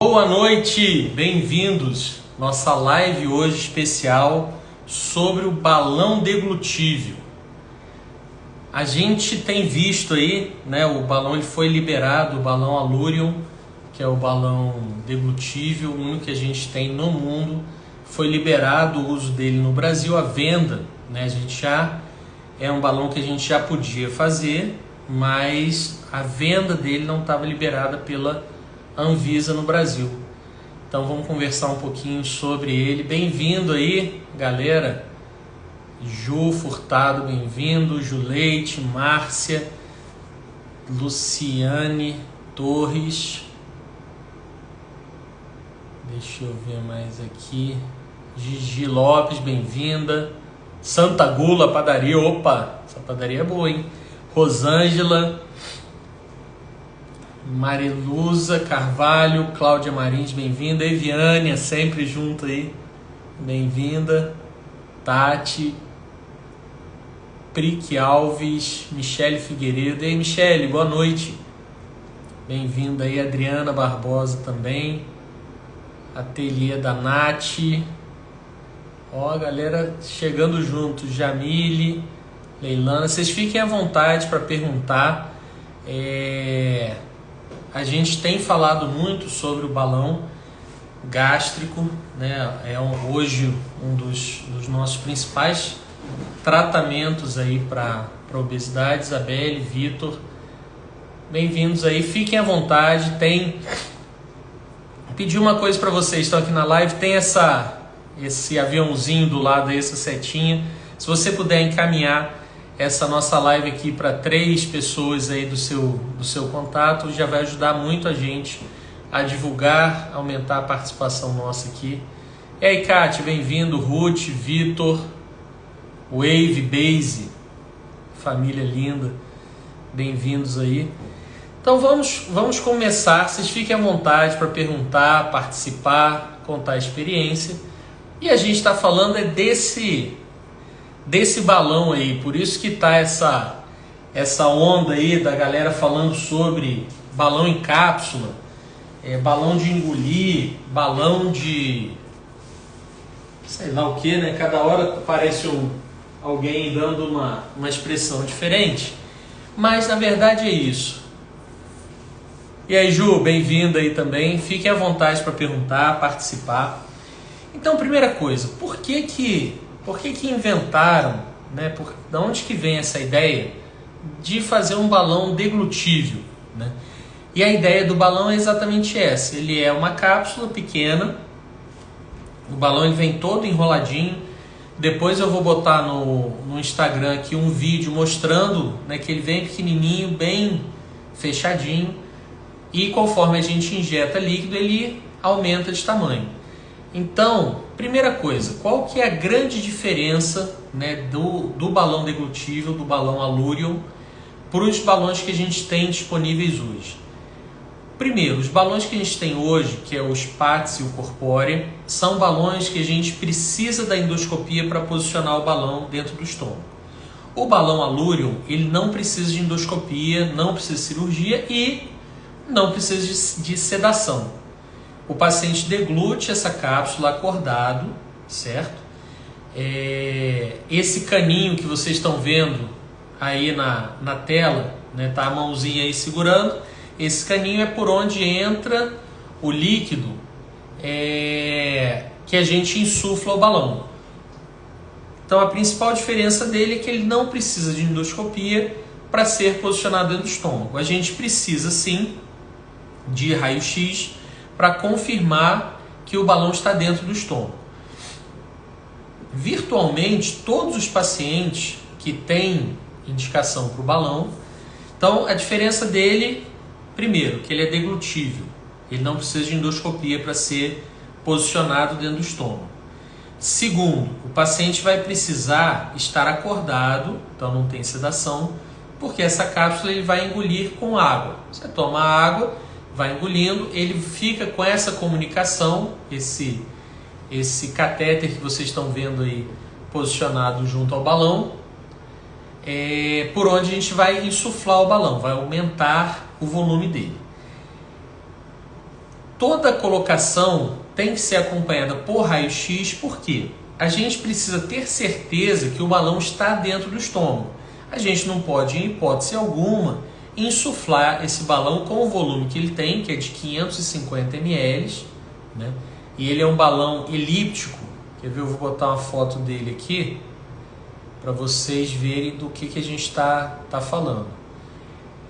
Boa noite, bem-vindos. Nossa live hoje especial sobre o balão deglutível. A gente tem visto aí, né, o balão ele foi liberado, o balão Allurion, que é o balão deglutível, o único que a gente tem no mundo, foi liberado o uso dele no Brasil, a venda, né, a gente já é um balão que a gente já podia fazer, mas a venda dele não estava liberada pela Anvisa no Brasil. Então vamos conversar um pouquinho sobre ele. Bem-vindo aí, galera. Ju Furtado, bem-vindo. Ju Leite, Márcia, Luciane Torres. Deixa eu ver mais aqui. Gigi Lopes, bem-vinda. Santa Gula Padaria, opa, essa padaria é boa, hein? Rosângela, Mariluza Carvalho, Cláudia Marins, bem-vinda. Eviânia, sempre junto aí, bem-vinda. Tati, Prique Alves, Michele Figueiredo. E aí, Michele, boa noite. Bem-vinda aí. Adriana Barbosa também. Ateliê da Nath. Ó, galera chegando junto. Jamile, Leilana, vocês fiquem à vontade para perguntar. A gente tem falado muito sobre o balão gástrico, né? Hoje um dos nossos principais tratamentos aí para obesidade. Isabelle, Vitor, bem-vindos aí, fiquem à vontade. Pedi uma coisa para vocês, estão aqui na live, tem esse aviãozinho do lado aí, essa setinha. Se você puder encaminhar essa nossa live aqui para 3 pessoas aí do seu contato, já vai ajudar muito a gente a divulgar, aumentar a participação nossa aqui. E aí, Kátia, bem-vindo. Ruth, Vitor, Wave, Base, família linda, bem-vindos aí. Então vamos começar, vocês fiquem à vontade para perguntar, participar, contar a experiência. E a gente está falando desse balão aí, por isso que tá essa onda aí da galera falando sobre balão em cápsula, balão de engolir, balão de sei lá o que, né? Cada hora parece alguém dando uma expressão diferente, mas na verdade é isso. E aí, Ju, bem-vinda aí também, fiquem à vontade para perguntar, participar. Então, primeira coisa, por que inventaram, né? De onde que vem essa ideia de fazer um balão deglutível, né? E a ideia do balão é exatamente essa. Ele é uma cápsula pequena. O balão ele vem todo enroladinho. Depois eu vou botar no Instagram aqui um vídeo mostrando, né, que ele vem pequenininho, bem fechadinho. E conforme a gente injeta líquido, ele aumenta de tamanho. Então, primeira coisa, qual que é a grande diferença, né, do balão deglutível, do balão Allurion, para os balões que a gente tem disponíveis hoje? Primeiro, os balões que a gente tem hoje, que é o Spatz e o Corpore, são balões que a gente precisa da endoscopia para posicionar o balão dentro do estômago. O balão Allurion, ele não precisa de endoscopia, não precisa de cirurgia e não precisa de sedação. O paciente deglute essa cápsula acordado, certo? Esse caninho que vocês estão vendo aí na tela, né, tá a mãozinha aí segurando, esse caninho é por onde entra o líquido que a gente insufla o balão. Então a principal diferença dele é que ele não precisa de endoscopia para ser posicionado dentro do estômago. A gente precisa sim de raio-x para confirmar que o balão está dentro do estômago. Virtualmente, todos os pacientes que têm indicação para o balão, então a diferença dele, primeiro, que ele é deglutível, ele não precisa de endoscopia para ser posicionado dentro do estômago. Segundo, o paciente vai precisar estar acordado, então não tem sedação, porque essa cápsula ele vai engolir com água. Você toma água, vai engolindo, ele fica com essa comunicação, esse catéter que vocês estão vendo aí posicionado junto ao balão, por onde a gente vai insuflar o balão, vai aumentar o volume dele. Toda colocação tem que ser acompanhada por raio-x, por quê? A gente precisa ter certeza que o balão está dentro do estômago. A gente não pode, em hipótese alguma, insuflar esse balão com o volume que ele tem, que é de 550 ml, né? E ele é um balão elíptico. Quer ver? Eu vou botar uma foto dele aqui para vocês verem do que a gente está falando.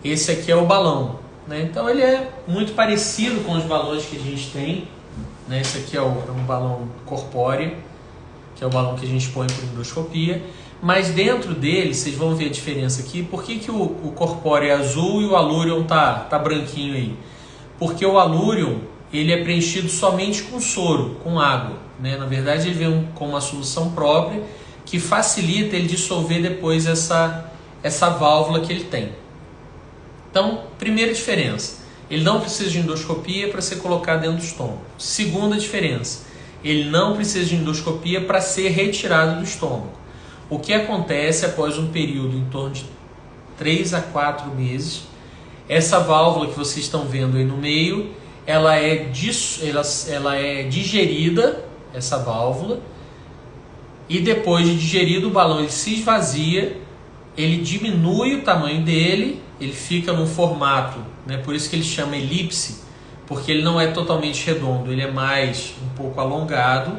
Esse aqui é o balão, né? Então ele é muito parecido com os balões que a gente tem, né? Esse aqui é um balão corpóreo, que é o balão que a gente põe por endoscopia. Mas dentro dele, vocês vão ver a diferença aqui. Por que o corpóreo é azul e o alúrium tá branquinho aí? Porque o alúrium ele é preenchido somente com soro, com água, né? Na verdade, ele vem com uma solução própria que facilita ele dissolver depois essa válvula que ele tem. Então, primeira diferença, ele não precisa de endoscopia para ser colocado dentro do estômago. Segunda diferença, ele não precisa de endoscopia para ser retirado do estômago. O que acontece após um período em torno de 3 a 4 meses, essa válvula que vocês estão vendo aí no meio, ela é digerida, essa válvula, e depois de digerido o balão ele se esvazia, ele diminui o tamanho dele, ele fica num formato, né, por isso que ele chama elipse, porque ele não é totalmente redondo, ele é mais um pouco alongado.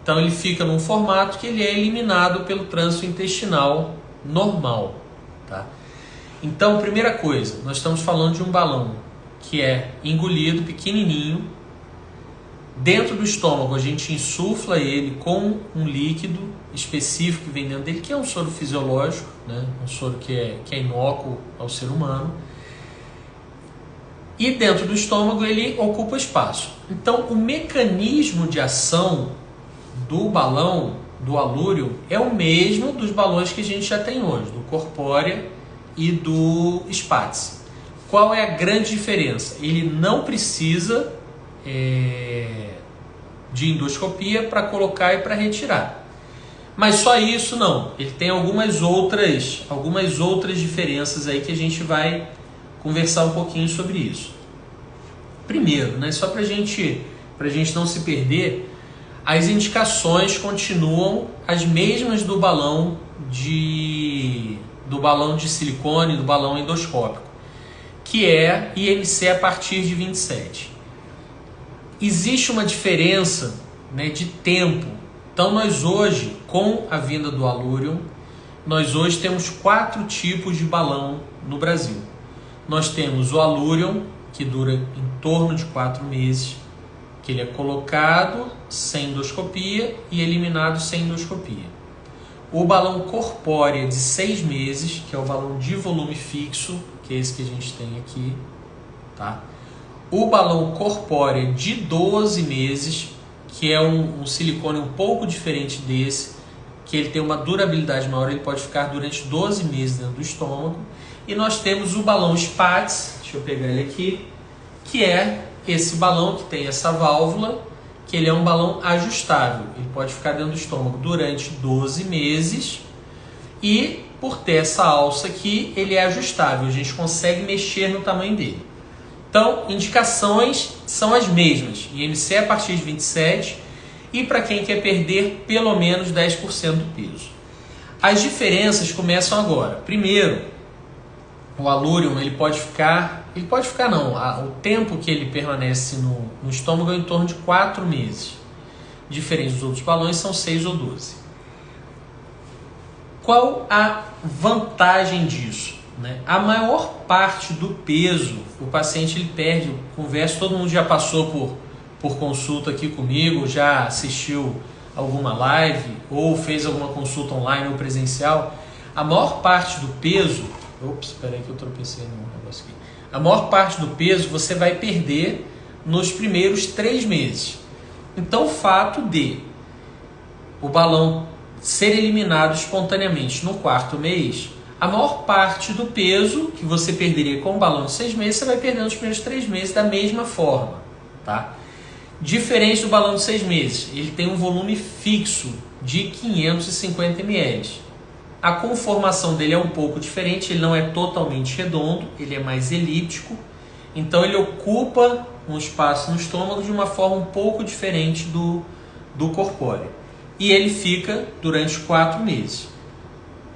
Então ele fica num formato que ele é eliminado pelo trânsito intestinal normal, tá? Então, primeira coisa, nós estamos falando de um balão que é engolido, pequenininho. Dentro do estômago a gente insufla ele com um líquido específico que vem dentro dele, que é um soro fisiológico, né? Um soro que é inócuo ao ser humano. E dentro do estômago ele ocupa espaço. Então o mecanismo de ação do balão, do alúrium, é o mesmo dos balões que a gente já tem hoje, do corpórea e do Spatz. Qual é a grande diferença? Ele não precisa de endoscopia para colocar e para retirar. Mas só isso não, ele tem algumas outras diferenças aí que a gente vai conversar um pouquinho sobre isso. Primeiro, né, só para a gente não se perder, as indicações continuam as mesmas do balão de silicone, do balão endoscópico, que é IMC a partir de 27. Existe uma diferença, né, de tempo. Então nós hoje, com a vinda do alúrium, nós hoje temos 4 tipos de balão no Brasil. Nós temos o alúrium, que dura em torno de 4 meses, que ele é colocado sem endoscopia e eliminado sem endoscopia. O balão corpóreo de 6 meses, que é o balão de volume fixo, que é esse que a gente tem aqui, tá? O balão corpóreo de 12 meses, que é um silicone um pouco diferente desse, que ele tem uma durabilidade maior, ele pode ficar durante 12 meses dentro do estômago. E nós temos o balão Spatz, deixa eu pegar ele aqui, que é esse balão que tem essa válvula, que ele é um balão ajustável. Ele pode ficar dentro do estômago durante 12 meses e, por ter essa alça aqui, ele é ajustável. A gente consegue mexer no tamanho dele. Então, indicações são as mesmas. IMC a partir de 27 e para quem quer perder pelo menos 10% do peso. As diferenças começam agora. Primeiro, o alúrium o tempo que ele permanece no estômago é em torno de 4 meses. Diferente dos outros balões, são 6 ou 12. Qual a vantagem disso? Né? A maior parte do peso, o paciente ele perde, todo mundo já passou por consulta aqui comigo, já assistiu alguma live, ou fez alguma consulta online ou presencial. A maior parte do peso, espera aí que eu tropecei no negócio aqui. A maior parte do peso você vai perder nos primeiros 3 meses. Então o fato de o balão ser eliminado espontaneamente no 4º mês, a maior parte do peso que você perderia com o balão de 6 meses, você vai perder nos primeiros 3 meses da mesma forma, tá? Diferente do balão de 6 meses, ele tem um volume fixo de 550 ml. A conformação dele é um pouco diferente, ele não é totalmente redondo, ele é mais elíptico Então ele ocupa um espaço no estômago de uma forma um pouco diferente do corpóreo. E ele fica durante 4 meses.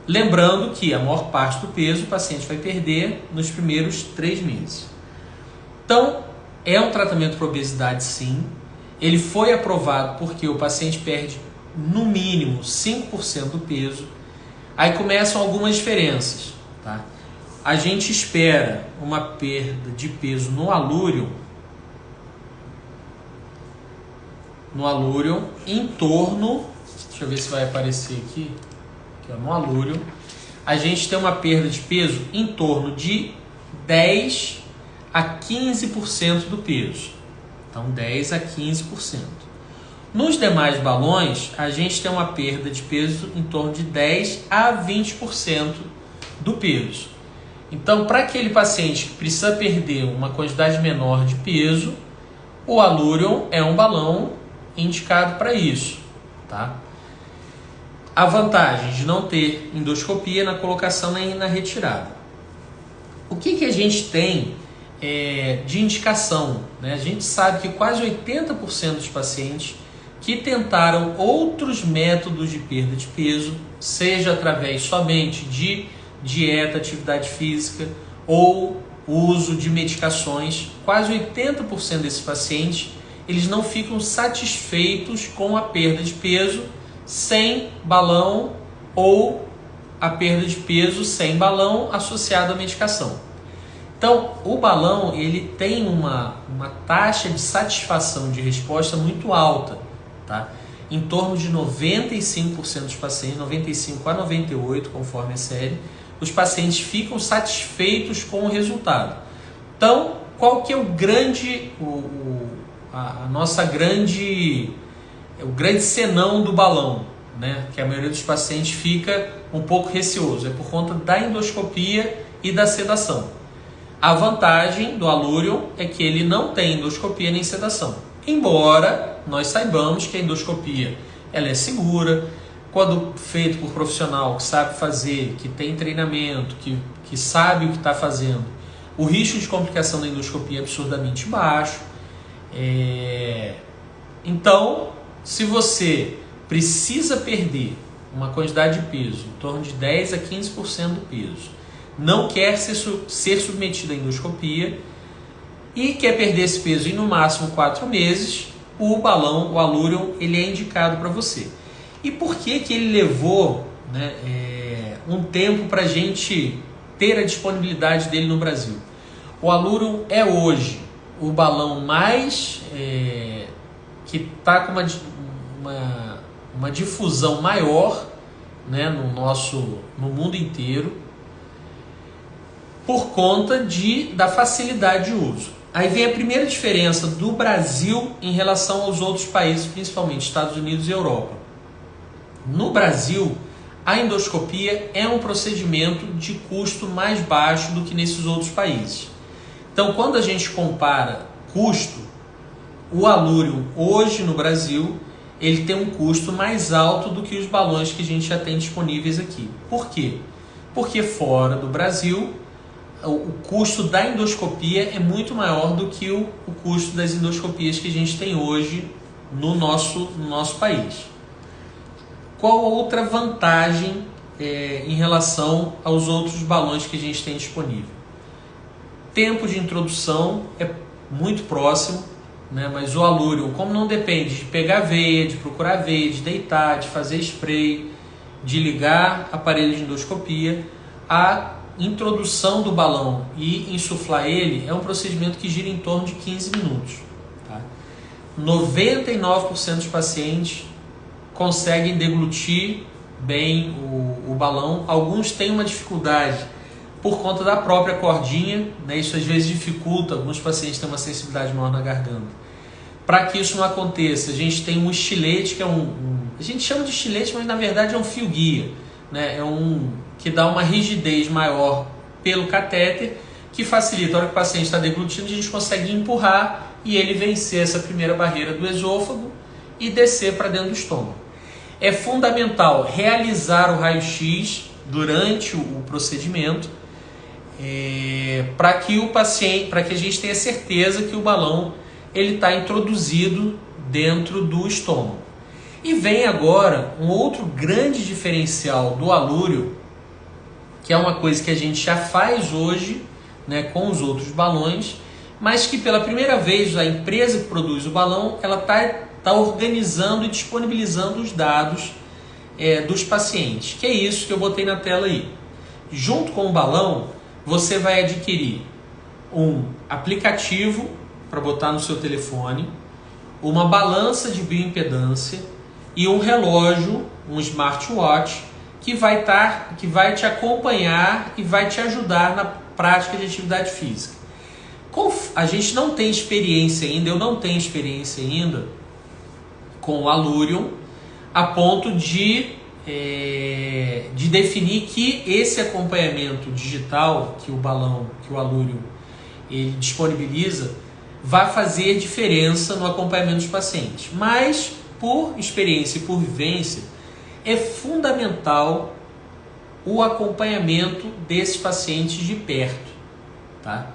Lembrando que a maior parte do peso o paciente vai perder nos primeiros 3 meses. Então, é um tratamento para obesidade sim. Ele foi aprovado porque o paciente perde no mínimo 5% do peso. Aí começam algumas diferenças, tá? A gente espera uma perda de peso no alúrio em torno, deixa eu ver se vai aparecer aqui, no alúrio, a gente tem uma perda de peso em torno de 10 a 15% do peso. Então 10 a 15%. Nos demais balões, a gente tem uma perda de peso em torno de 10 a 20% do peso. Então, para aquele paciente que precisa perder uma quantidade menor de peso, o Allurion é um balão indicado para isso, tá? A vantagem de não ter endoscopia na colocação nem na retirada. O que a gente tem de indicação, né? A gente sabe que quase 80% dos pacientes que tentaram outros métodos de perda de peso, seja através somente de dieta, atividade física ou uso de medicações, quase 80% desses pacientes eles não ficam satisfeitos com a perda de peso sem balão ou a perda de peso sem balão associado à medicação. Então, o balão ele tem uma taxa de satisfação de resposta muito alta, tá? Em torno de 95% dos pacientes, 95 a 98%, conforme a série, os pacientes ficam satisfeitos com o resultado. Então, qual que é o grande senão do balão, né? Que a maioria dos pacientes fica um pouco receoso, é por conta da endoscopia e da sedação. A vantagem do Allurion é que ele não tem endoscopia nem sedação, embora nós saibamos que a endoscopia ela é segura, quando feito por profissional que sabe fazer, que tem treinamento, que sabe o que está fazendo, o risco de complicação da endoscopia é absurdamente baixo. Então, se você precisa perder uma quantidade de peso em torno de 10 a 15% do peso, não quer ser submetido à endoscopia e quer perder esse peso em no máximo 4 meses, o balão, o Allurion, ele é indicado para você. E por que ele levou, né, um tempo para a gente ter a disponibilidade dele no Brasil? O Allurion é hoje o balão mais que está com uma difusão maior, né, no mundo inteiro, por conta da facilidade de uso. Aí vem a primeira diferença do Brasil em relação aos outros países, principalmente Estados Unidos e Europa. No Brasil, a endoscopia é um procedimento de custo mais baixo do que nesses outros países. Então, quando a gente compara custo, o Allurion hoje no Brasil, ele tem um custo mais alto do que os balões que a gente já tem disponíveis aqui. Por quê? Porque fora do Brasil, o custo da endoscopia é muito maior do que o custo das endoscopias que a gente tem hoje no nosso país. Qual outra vantagem em relação aos outros balões que a gente tem disponível? Tempo de introdução é muito próximo, né? Mas o Allurion, como não depende de pegar veia, de procurar veia, de deitar, de fazer spray, de ligar aparelho de endoscopia, a introdução do balão e insuflar ele é um procedimento que gira em torno de 15 minutos. Tá? 99% dos pacientes conseguem deglutir bem o balão. Alguns têm uma dificuldade por conta da própria cordinha, né? Isso às vezes dificulta, alguns pacientes têm uma sensibilidade maior na garganta. Para que isso não aconteça, a gente tem um estilete, que é a gente chama de estilete, mas na verdade é um fio guia, né? Que dá uma rigidez maior pelo catéter, que facilita, a hora que o paciente está deglutindo, a gente consegue empurrar e ele vencer essa primeira barreira do esôfago e descer para dentro do estômago. É fundamental realizar o raio-x durante o procedimento. para que o paciente, para que a gente tenha certeza que o balão ele está introduzido dentro do estômago. E vem agora um outro grande diferencial do alúrio, que é uma coisa que a gente já faz hoje, né, com os outros balões, mas que pela primeira vez a empresa que produz o balão ela tá organizando e disponibilizando os dados dos pacientes, que é isso que eu botei na tela aí. Junto com o balão, você vai adquirir um aplicativo para botar no seu telefone, uma balança de bioimpedância e um relógio, um smartwatch, que vai te acompanhar e vai te ajudar na prática de atividade física. A gente não tem experiência ainda, eu não tenho experiência ainda com o Allurion, a ponto de definir que esse acompanhamento digital que o Allurion ele disponibiliza, vai fazer diferença no acompanhamento dos pacientes. Mas, por experiência e por vivência, é fundamental o acompanhamento desses pacientes de perto, tá?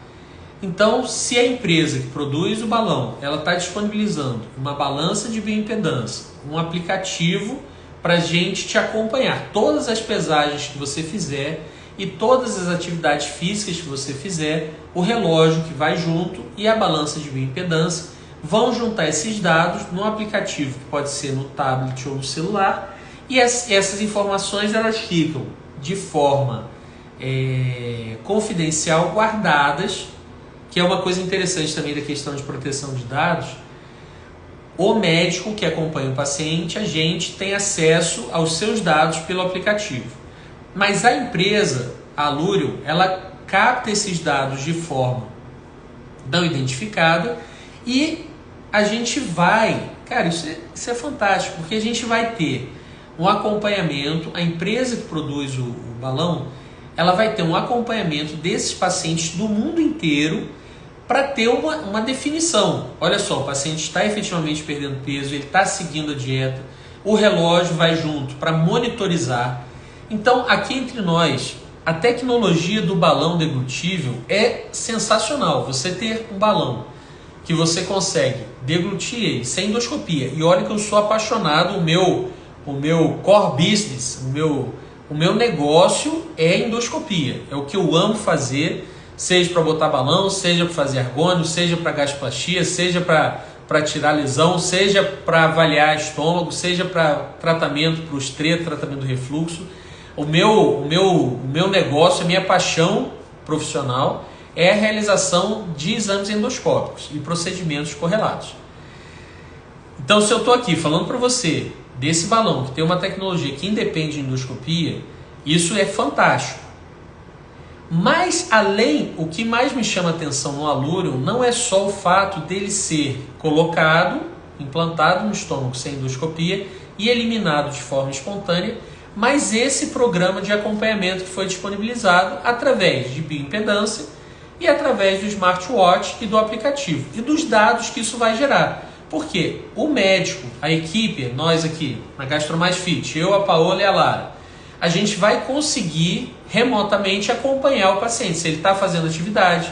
Então, se a empresa que produz o balão, ela está disponibilizando uma balança de bioimpedância, um aplicativo para a gente te acompanhar, todas as pesagens que você fizer e todas as atividades físicas que você fizer, o relógio que vai junto e a balança de bioimpedância vão juntar esses dados no aplicativo, que pode ser no tablet ou no celular, e essas informações elas ficam de forma confidencial, guardadas, que é uma coisa interessante também da questão de proteção de dados. O médico que acompanha o paciente, a gente tem acesso aos seus dados pelo aplicativo. Mas a empresa, a Allurion, ela capta esses dados de forma não identificada e a gente vai... Cara, isso é fantástico, porque a gente vai ter um acompanhamento, a empresa que produz o balão, ela vai ter um acompanhamento desses pacientes do mundo inteiro para ter uma definição. Olha só, o paciente está efetivamente perdendo peso, ele está seguindo a dieta, o relógio vai junto para monitorizar. Então, aqui entre nós, a tecnologia do balão deglutível é sensacional. Você ter um balão que você consegue deglutir ele sem endoscopia. E olha que eu sou apaixonado, o meu core business, o meu negócio é endoscopia. É o que eu amo fazer, seja para botar balão, seja para fazer argônio, seja para gastroplastia, seja para tirar lesão, seja para avaliar estômago, seja para tratamento para o estreito, tratamento do refluxo. O meu negócio, a minha paixão profissional é a realização de exames endoscópicos e procedimentos correlatos. Então, se eu estou aqui falando para você desse balão que tem uma tecnologia que independe de endoscopia, isso é fantástico. Mas, além, o que mais me chama a atenção no Allurion não é só o fato dele ser colocado, implantado no estômago sem endoscopia e eliminado de forma espontânea, mas esse programa de acompanhamento que foi disponibilizado através de bioimpedância e através do smartwatch e do aplicativo e dos dados que isso vai gerar. Porque o médico, a equipe, nós aqui na GastroMais Fit, eu, a Paola e a Lara, a gente vai conseguir remotamente acompanhar o paciente, se ele está fazendo atividade,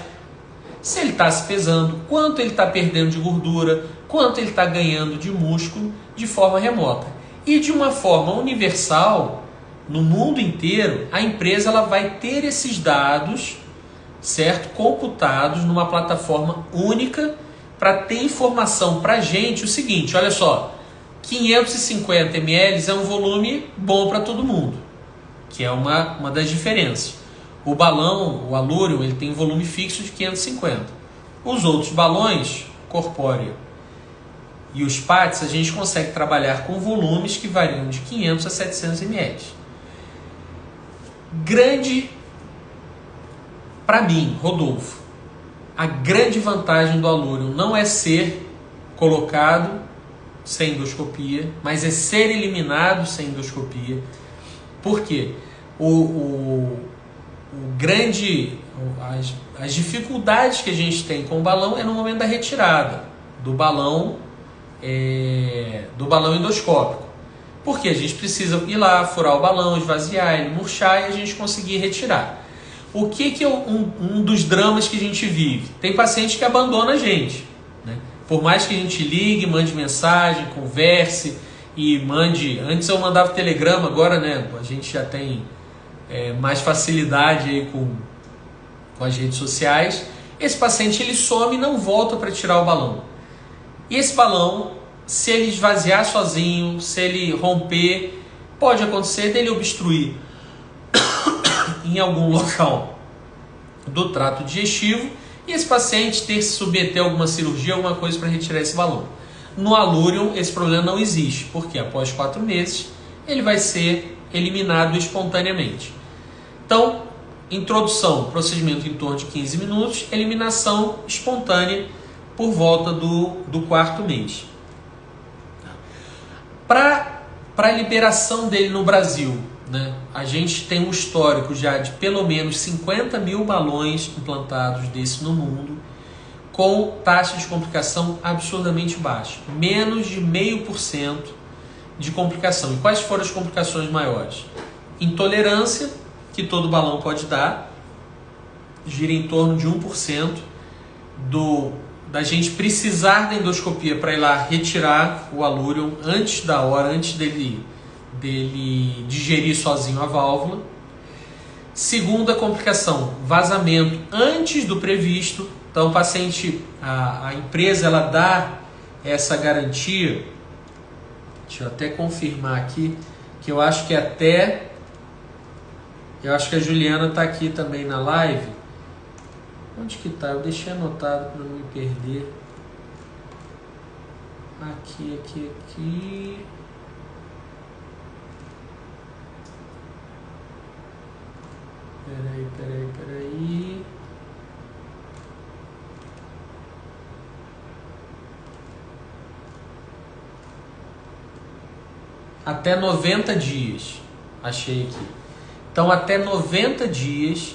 se ele está se pesando, quanto ele está perdendo de gordura, quanto ele está ganhando de músculo de forma remota. E de uma forma universal, no mundo inteiro, a empresa ela vai ter esses dados, certo, computados numa plataforma única para ter informação para a gente. O seguinte, olha só, 550 ml é um volume bom para todo mundo, que é uma das diferenças. O balão, o Allurion, ele tem volume fixo de 550. Os outros balões, Corpórea e os PATs, a gente consegue trabalhar com volumes que variam de 500 a 700 ml. Para mim, Rodolfo, a grande vantagem do Allurion não é ser colocado sem endoscopia, mas é ser eliminado sem endoscopia. Por quê? As dificuldades que a gente tem com o balão é no momento da retirada do balão endoscópico. Porque a gente precisa ir lá, furar o balão, esvaziar ele, murchar e a gente conseguir retirar. O que é um dos dramas que a gente vive? Tem paciente que abandona a gente, né? Por mais que a gente ligue, mande mensagem, converse e mande... Antes eu mandava telegrama, agora, né, a gente já tem mais facilidade aí com as redes sociais. Esse paciente ele some e não volta para tirar o balão. E esse balão, se ele esvaziar sozinho, se ele romper, pode acontecer dele obstruir em algum local do trato digestivo e esse paciente ter que se submeter a alguma cirurgia, alguma coisa para retirar esse balão. No Allurion esse problema não existe, porque após 4 meses ele vai ser eliminado espontaneamente. Então, introdução, procedimento em torno de 15 minutos, eliminação espontânea por volta do 4º mês. Para a liberação dele no Brasil, né, a gente tem um histórico já de pelo menos 50 mil balões implantados desse no mundo, com taxa de complicação absurdamente baixa, menos de 0,5% de complicação. E quais foram as complicações maiores? Intolerância, que todo balão pode dar, gira em torno de 1% da gente precisar da endoscopia para ir lá retirar o Allurion antes da hora, antes dele digerir sozinho a válvula. Segunda complicação, vazamento antes do previsto. Então o paciente, a empresa ela dá essa garantia. Deixa eu até confirmar aqui, que eu acho que eu acho que a Juliana está aqui também na live. Onde que está? Eu deixei anotado para não me perder. Aqui. Peraí. Até 90 dias. Achei aqui. Então, até 90 dias,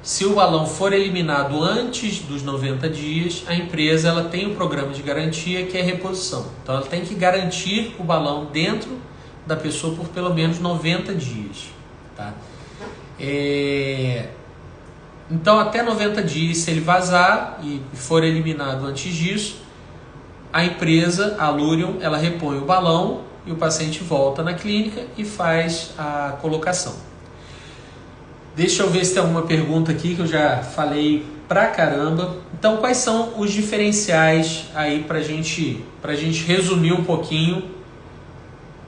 se o balão for eliminado antes dos 90 dias, a empresa ela tem um programa de garantia que é reposição. Então, ela tem que garantir o balão dentro da pessoa por pelo menos 90 dias. Tá? Então, até 90 dias, se ele vazar e for eliminado antes disso, a empresa, a Allurion, ela repõe o balão e o paciente volta na clínica e faz a colocação. Deixa eu ver se tem alguma pergunta aqui que eu já falei pra caramba. Então, quais são os diferenciais aí pra gente resumir um pouquinho?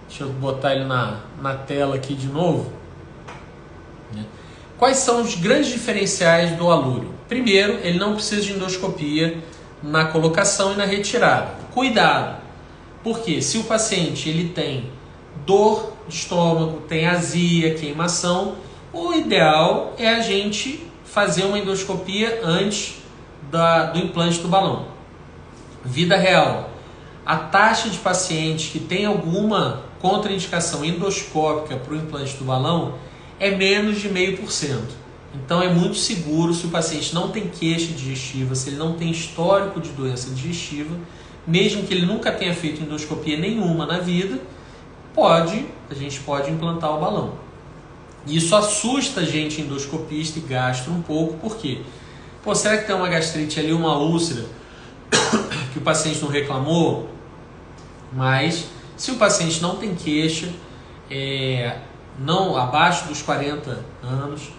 Deixa eu botar ele na tela aqui de novo. Quais são os grandes diferenciais do Allurion? Primeiro, ele não precisa de endoscopia na colocação e na retirada. Cuidado, porque se o paciente ele tem dor de estômago, tem azia, queimação, o ideal é a gente fazer uma endoscopia antes do implante do balão. Vida real, a taxa de pacientes que tem alguma contraindicação endoscópica para o implante do balão é menos de 0,5%. Então é muito seguro se o paciente não tem queixa digestiva, se ele não tem histórico de doença digestiva, mesmo que ele nunca tenha feito endoscopia nenhuma na vida, a gente pode implantar o balão. Isso assusta a gente endoscopista e gastro um pouco, por quê? Será que tem uma gastrite ali, uma úlcera, que o paciente não reclamou? Mas se o paciente não tem queixa, não abaixo dos 40 anos,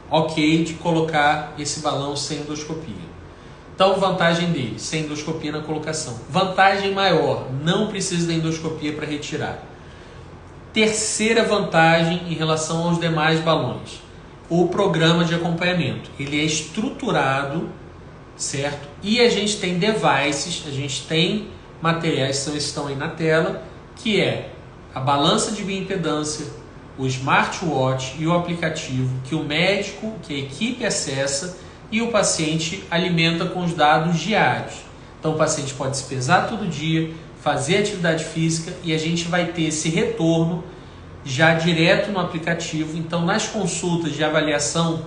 ok de colocar esse balão sem endoscopia. Então, vantagem dele, sem endoscopia na colocação. Vantagem maior, não precisa da endoscopia para retirar. Terceira vantagem em relação aos demais balões, o programa de acompanhamento. Ele é estruturado, certo? E a gente tem devices, a gente tem materiais, esses estão aí na tela, que é a balança de bioimpedância, o smartwatch e o aplicativo que o médico, que a equipe acessa e o paciente alimenta com os dados diários. Então o paciente pode se pesar todo dia, fazer atividade física e a gente vai ter esse retorno já direto no aplicativo. Então nas consultas de avaliação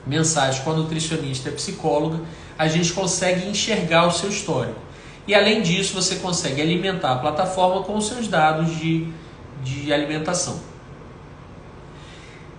mensais com a nutricionista e a psicóloga, a gente consegue enxergar o seu histórico. E além disso, você consegue alimentar a plataforma com os seus dados de alimentação.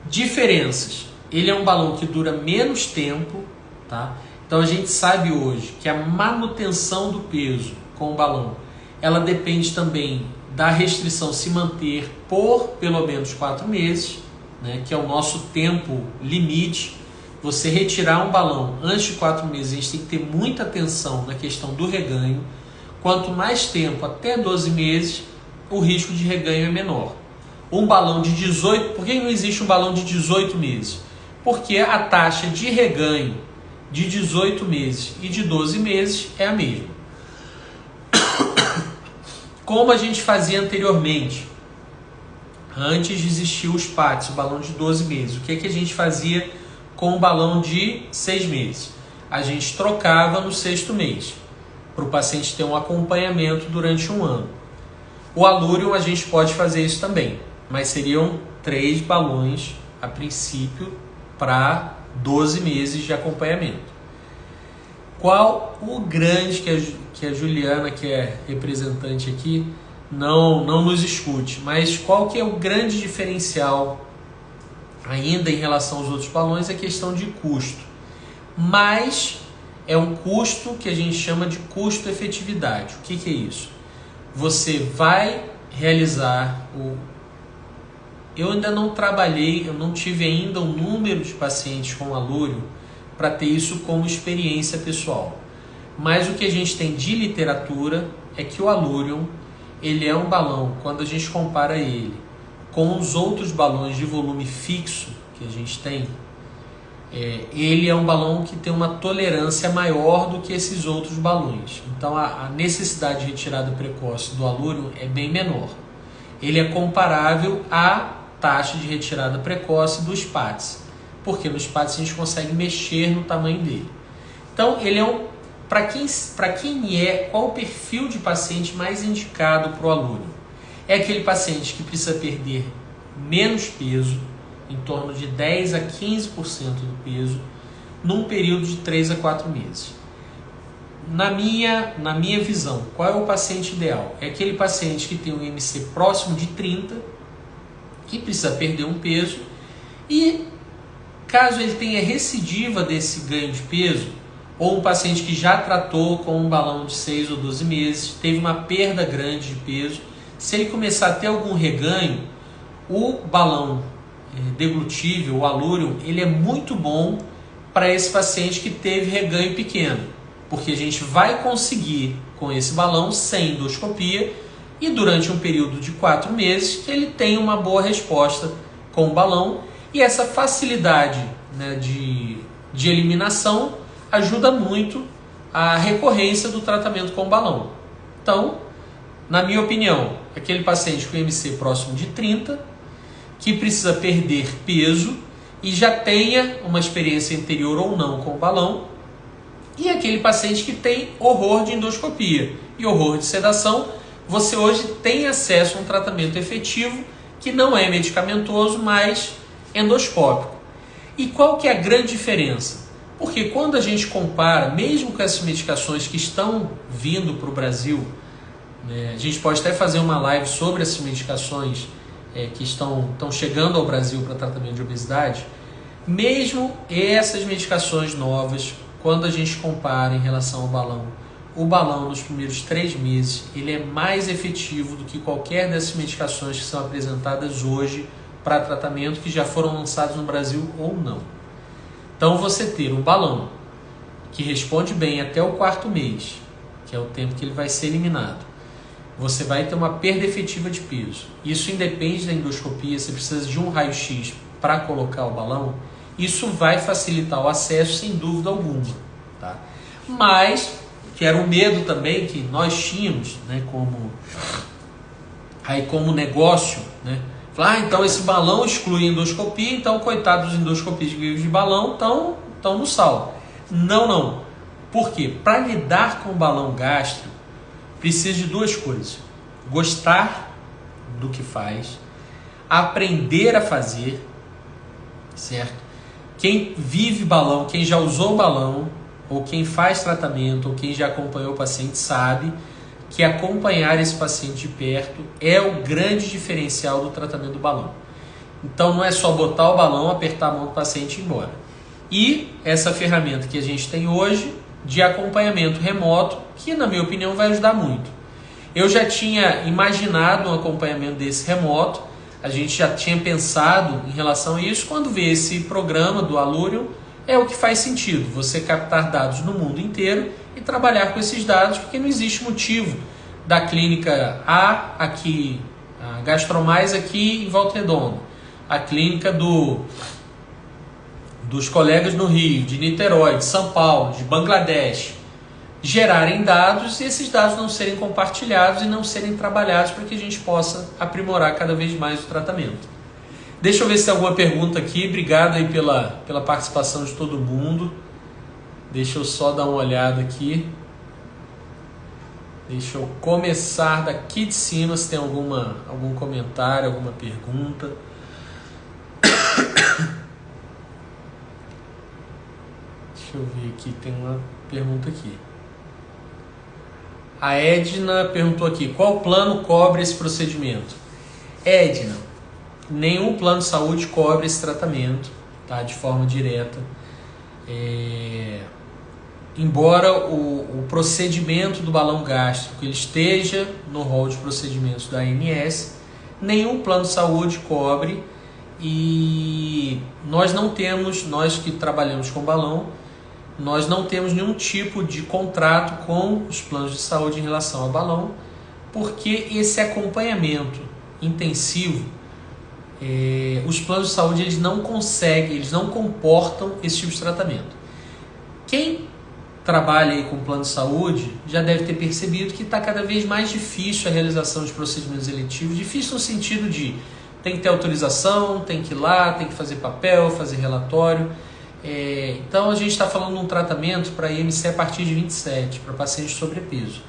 Diferenças. Ele é um balão que dura menos tempo, tá? Então a gente sabe hoje que a manutenção do peso com o balão, ela depende também da restrição se manter por pelo menos 4 meses, né, que é o nosso tempo limite. Você retirar um balão antes de 4 meses, a gente tem que ter muita atenção na questão do reganho. Quanto mais tempo, até 12 meses, o risco de reganho é menor. Um balão de 18, por que não existe um balão de 18 meses? Porque a taxa de reganho de 18 meses e de 12 meses é a mesma. Como a gente fazia anteriormente, antes de existir os PATs, o balão de 12 meses, o que a gente fazia com o balão de 6 meses? A gente trocava no 6º mês, para o paciente ter um acompanhamento durante um ano. O Allurion a gente pode fazer isso também, mas seriam 3 balões a princípio para 12 meses de acompanhamento. Qual o grande que a Juliana, que é representante aqui, não nos escute, mas qual que é o grande diferencial ainda em relação aos outros balões? É questão de custo, mas é um custo que a gente chama de custo-efetividade. O que é isso? Você vai realizar Eu ainda não trabalhei, eu não tive ainda um número de pacientes com Allurion para ter isso como experiência pessoal. Mas o que a gente tem de literatura é que o Allurion, ele é um balão, quando a gente compara ele com os outros balões de volume fixo que a gente tem, ele é um balão que tem uma tolerância maior do que esses outros balões. Então a necessidade de retirada precoce do Allurion é bem menor. Ele é comparável à taxa de retirada precoce dos PATs, porque nos PATs a gente consegue mexer no tamanho dele. Então ele é qual o perfil de paciente mais indicado para o Allurion? É aquele paciente que precisa perder menos peso, em torno de 10 a 15% do peso, num período de 3 a 4 meses. Na minha visão, qual é o paciente ideal? É aquele paciente que tem um IMC próximo de 30, que precisa perder um peso, e caso ele tenha recidiva desse ganho de peso, ou um paciente que já tratou com um balão de 6 ou 12 meses, teve uma perda grande de peso, se ele começar a ter algum reganho, o balão deglutível, o Allurion, ele é muito bom para esse paciente que teve reganho pequeno, porque a gente vai conseguir com esse balão sem endoscopia, e durante um período de 4 meses ele tem uma boa resposta com o balão, e essa facilidade, né, de eliminação ajuda muito a recorrência do tratamento com o balão. Então, na minha opinião, aquele paciente com IMC próximo de 30, que precisa perder peso e já tenha uma experiência anterior ou não com o balão, e aquele paciente que tem horror de endoscopia e horror de sedação. Você hoje tem acesso a um tratamento efetivo que não é medicamentoso, mas endoscópico. E qual que é a grande diferença? Porque quando a gente compara, mesmo com essas medicações que estão vindo para o Brasil, né, a gente pode até fazer uma live sobre essas medicações que estão chegando ao Brasil para tratamento de obesidade, mesmo essas medicações novas, quando a gente compara em relação ao balão, o balão nos primeiros 3 meses, ele é mais efetivo do que qualquer dessas medicações que são apresentadas hoje para tratamento, que já foram lançados no Brasil ou não. Então você ter um balão que responde bem até o 4º mês, que é o tempo que ele vai ser eliminado, você vai ter uma perda efetiva de peso. Isso independe da endoscopia, você precisa de um raio-x para colocar o balão, isso vai facilitar o acesso sem dúvida alguma, tá? Mas, que era um medo também que nós tínhamos, né, como negócio, né? Falar, então esse balão exclui endoscopia, então coitados dos endoscopistas que vivem de balão estão no sal. Não. Por quê? Para lidar com o balão gástrico, precisa de 2 coisas: gostar do que faz, aprender a fazer, certo? Quem vive balão, quem já usou balão, ou quem faz tratamento, ou quem já acompanhou o paciente, sabe que acompanhar esse paciente de perto é o grande diferencial do tratamento do balão. Então não é só botar o balão, apertar a mão do paciente e ir embora. E essa ferramenta que a gente tem hoje de acompanhamento remoto, que na minha opinião vai ajudar muito. Eu já tinha imaginado um acompanhamento desse remoto, a gente já tinha pensado em relação a isso. Quando vê esse programa do Allurion, é o que faz sentido, você captar dados no mundo inteiro e trabalhar com esses dados, porque não existe motivo da clínica A aqui, a Gastromais aqui em Volta Redonda, a clínica dos colegas no Rio, de Niterói, de São Paulo, de Bangladesh, gerarem dados e esses dados não serem compartilhados e não serem trabalhados para que a gente possa aprimorar cada vez mais o tratamento. Deixa eu ver se tem alguma pergunta aqui. Obrigado aí pela participação de todo mundo. Deixa eu só dar uma olhada aqui. Deixa eu começar daqui de cima se tem algum comentário, alguma pergunta. Deixa eu ver aqui, tem uma pergunta aqui. A Edna perguntou aqui, qual plano cobre esse procedimento? Edna, nenhum plano de saúde cobre esse tratamento, tá, de forma direta. Embora o procedimento do balão gástrico ele esteja no rol de procedimentos da ANS, nenhum plano de saúde cobre e nós que trabalhamos com balão, nós não temos nenhum tipo de contrato com os planos de saúde em relação ao balão, porque esse acompanhamento intensivo, os planos de saúde eles não conseguem, eles não comportam esse tipo de tratamento. Quem trabalha aí com plano de saúde já deve ter percebido que está cada vez mais difícil a realização de procedimentos eletivos, difícil no sentido de tem que ter autorização, tem que ir lá, tem que fazer papel, fazer relatório. Então a gente está falando de um tratamento para IMC a partir de 27, para pacientes de sobrepeso.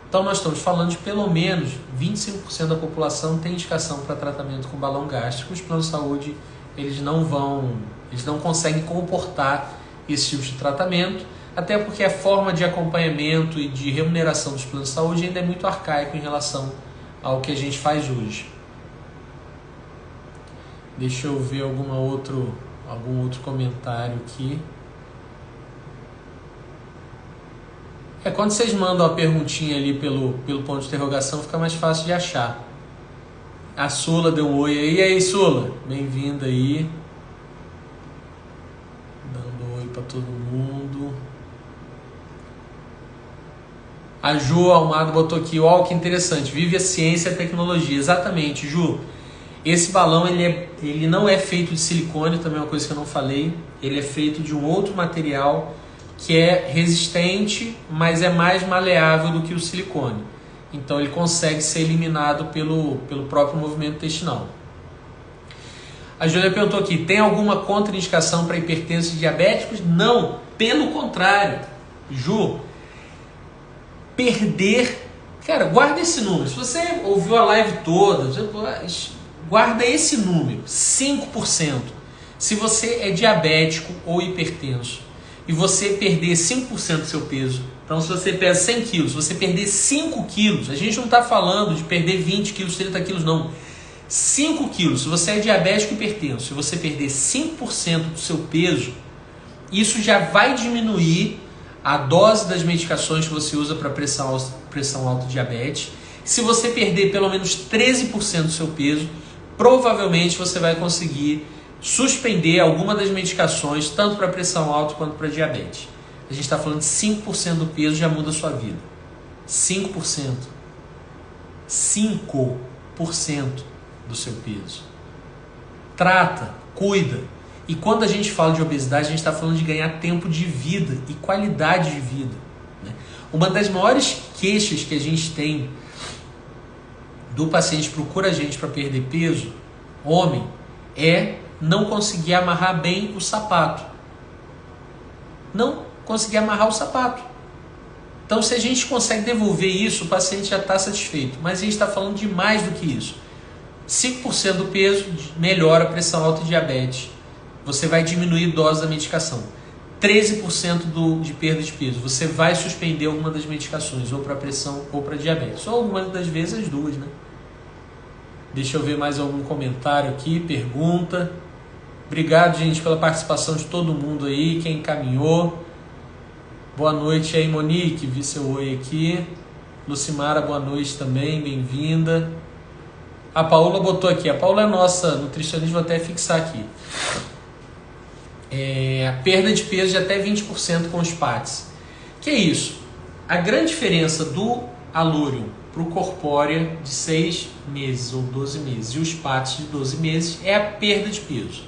Então nós estamos falando de pelo menos 25% da população tem indicação para tratamento com balão gástrico. Os planos de saúde eles não conseguem comportar esse tipo de tratamento, até porque a forma de acompanhamento e de remuneração dos planos de saúde ainda é muito arcaico em relação ao que a gente faz hoje. Deixa eu ver algum outro comentário aqui. Quando vocês mandam a perguntinha ali pelo ponto de interrogação, fica mais fácil de achar. A Sula deu um oi aí. E aí, Sula? Bem-vinda aí. Dando oi para todo mundo. A Ju Almado botou aqui, ó, que interessante, vive a ciência e a tecnologia. Exatamente, Ju. Esse balão ele não é feito de silicone, também é uma coisa que eu não falei. Ele é feito de um outro material que é resistente, mas é mais maleável do que o silicone. Então ele consegue ser eliminado pelo próprio movimento intestinal. A Júlia perguntou aqui, tem alguma contraindicação para hipertensos e diabéticos? Não, pelo contrário. Ju, perder... Cara, guarda esse número. Se você ouviu a live toda, guarda esse número, 5%. Se você é diabético ou hipertenso e você perder 5% do seu peso, então se você pesa 100 quilos, se você perder 5 quilos, a gente não está falando de perder 20 quilos, 30 quilos, não. 5 quilos, se você é diabético e hipertenso, se você perder 5% do seu peso, isso já vai diminuir a dose das medicações que você usa para pressão alta e diabetes. Se você perder pelo menos 13% do seu peso, provavelmente você vai conseguir suspender alguma das medicações, tanto para pressão alta quanto para diabetes. A gente está falando de 5% do peso já muda a sua vida. 5%. 5% do seu peso. Trata, cuida. E quando a gente fala de obesidade, a gente está falando de ganhar tempo de vida e qualidade de vida, né? Uma das maiores queixas que a gente tem do paciente que procura a gente para perder peso, homem, é não conseguir amarrar bem o sapato. Não conseguir amarrar o sapato. Então, se a gente consegue devolver isso, o paciente já está satisfeito. Mas a gente está falando de mais do que isso. 5% do peso melhora a pressão alta e diabetes. Você vai diminuir a dose da medicação. 13% de perda de peso. Você vai suspender alguma das medicações, ou para pressão ou para diabetes. Ou algumas das vezes as duas, né? Deixa eu ver mais algum comentário aqui, pergunta. Obrigado, gente, pela participação de todo mundo aí, quem encaminhou. Boa noite aí, Monique, vi seu oi aqui. Lucimara, boa noite também, bem-vinda. A Paola botou aqui, a Paola é nossa nutricionista, vou até fixar aqui. A perda de peso de até 20% com os PATs. Que é isso? A grande diferença do Allurium para o Corpórea de 6 meses ou 12 meses e os PATs de 12 meses é a perda de peso.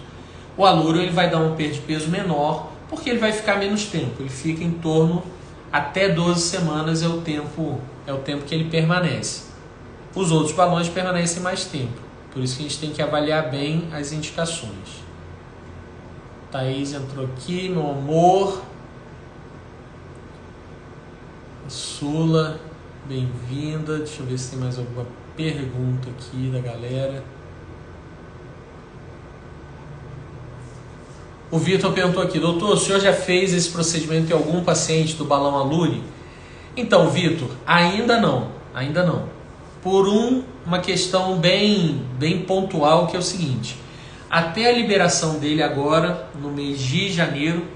O Allurium ele vai dar uma perda de peso menor porque ele vai ficar menos tempo, ele fica em torno até 12 semanas é o tempo que ele permanece. Os outros balões permanecem mais tempo, por isso que a gente tem que avaliar bem as indicações. Thaís entrou aqui, meu amor. Sula, bem-vinda. Deixa eu ver se tem mais alguma pergunta aqui da galera. O Vitor perguntou aqui, doutor, o senhor já fez esse procedimento em algum paciente do balão Allurium? Então, Vitor, ainda não. Por uma questão bem pontual, que é o seguinte. Até a liberação dele agora, no mês de janeiro,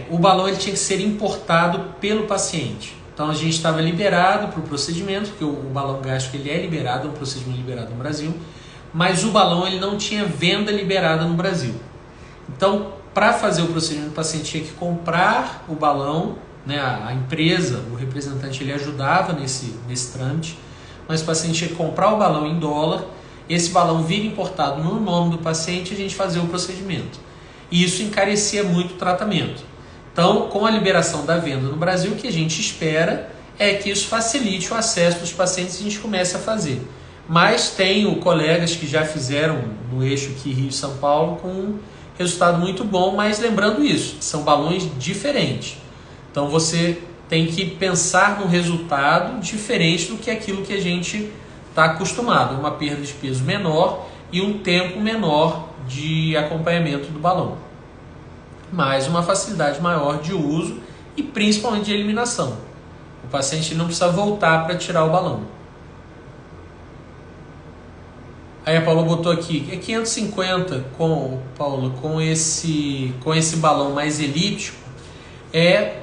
o balão ele tinha que ser importado pelo paciente. Então a gente estava liberado para o procedimento, porque o balão gástrico ele é liberado, é um procedimento liberado no Brasil, mas o balão ele não tinha venda liberada no Brasil. Então, para fazer o procedimento, o paciente tinha que comprar o balão, né? A empresa, o representante, ele ajudava nesse trâmite, mas o paciente tinha que comprar o balão em dólar, esse balão vir importado no nome do paciente e a gente fazia o procedimento. E isso encarecia muito o tratamento. Então, com a liberação da venda no Brasil, o que a gente espera é que isso facilite o acesso dos pacientes e a gente comece a fazer. Mas tenho colegas que já fizeram no eixo aqui Rio e São Paulo com um resultado muito bom, mas lembrando isso, são balões diferentes. Então você tem que pensar no resultado diferente do que aquilo que a gente está acostumado. Uma perda de peso menor e um tempo menor de acompanhamento do balão. Mas uma facilidade maior de uso e principalmente de eliminação. O paciente não precisa voltar para tirar o balão. Aí a Paula botou aqui, é 550 com esse balão mais elíptico,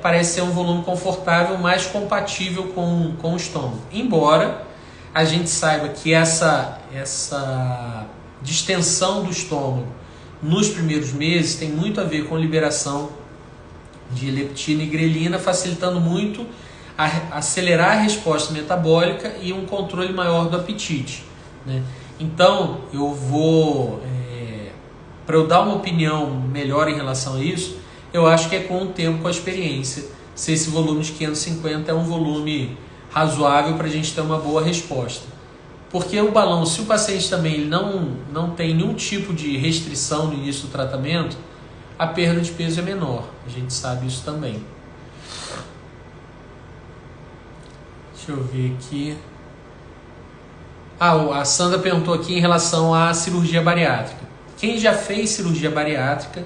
parece ser um volume confortável, mais compatível com o estômago. Embora a gente saiba que essa distensão do estômago nos primeiros meses tem muito a ver com liberação de leptina e grelina, facilitando muito acelerar a resposta metabólica e um controle maior do apetite, né? Então, para eu dar uma opinião melhor em relação a isso, eu acho que é com o tempo, com a experiência, se esse volume de 550 é um volume razoável para a gente ter uma boa resposta. Porque o balão, se o paciente também ele não tem nenhum tipo de restrição no início do tratamento, a perda de peso é menor. A gente sabe isso também. Deixa eu ver aqui. A Sandra perguntou aqui em relação à cirurgia bariátrica. Quem já fez cirurgia bariátrica